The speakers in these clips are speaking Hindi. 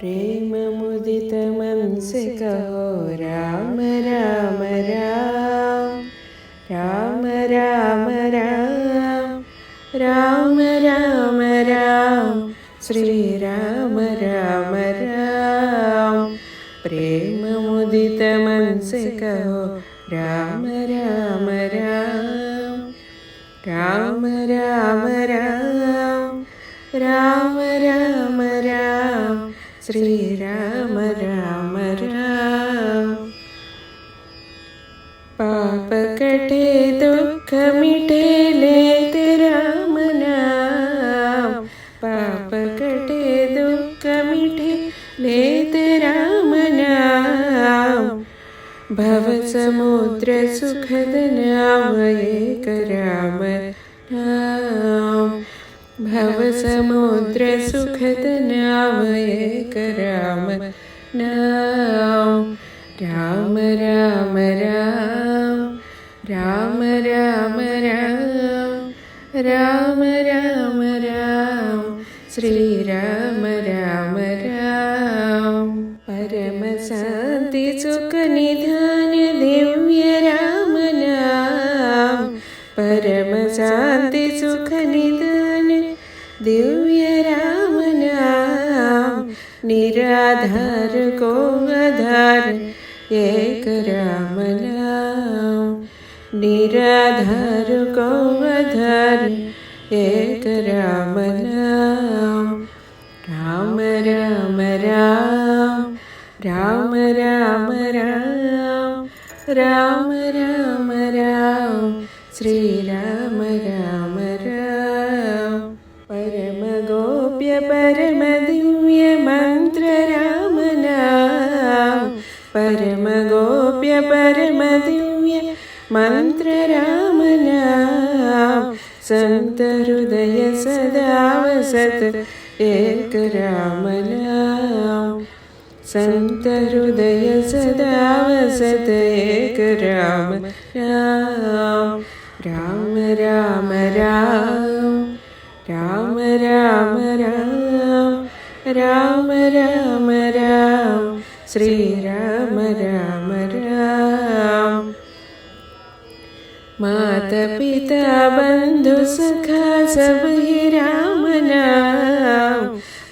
प्रेम मुदित मन से कहो राम राम राम, राम राम राम, राम राम राम, श्री राम राम राम। प्रेम मुदित मन से कहो राम राम राम, राम राम राम, राम राम राम, श्री राम राम राम। पाप कटे दुख मिटे लेते राम नाम, पाप कटे दुख मिटे लेते राम नाम। भव समुद्र सुखद नाम एक राम नाम, भव समुद्र सुखद नाम एक राम नाम। राम राम राम, राम राम राम, राम राम राम, श्री राम राम राम। परम शांति सुख निधान दिव्य राम नाम, परम शांति सुख निधान दिव्य राम नाम। निराधार को आधार एक राम नाम, निराधार को आधार एक राम नाम। राम राम राम, राम राम राम, राम राम राम, श्री राम राम राम। परम गोप्य परम दिव्य मंत्र राम नाम, परम गोप्य परम दिव्य मंत्र राम नाम। संत हृदय सदा वसत एक राम नाम, संत हृदय सदा वसत एक राम नाम। राम राम राम, राम राम राम, राम राम राम, श्री राम राम राम। माता पिता बंधु सखा सब ही राम नाम,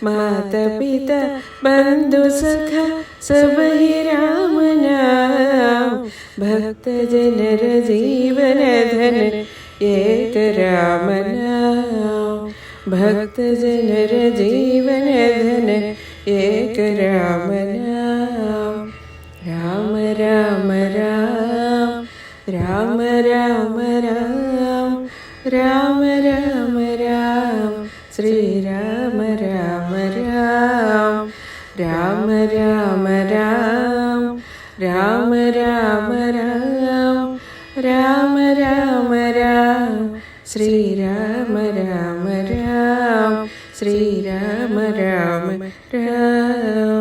माता पिता बंधु सखा सब ही राम नाम। भक्त जनर जीवन धन एक राम नाम, भक्त जनर जीवन धन एक राम नाम। राम राम राम, राम राम राम, राम राम राम, श्री राम राम राम। राम राम राम, राम राम राम, राम राम राम, श्री राम राम राम, श्री राम राम राम।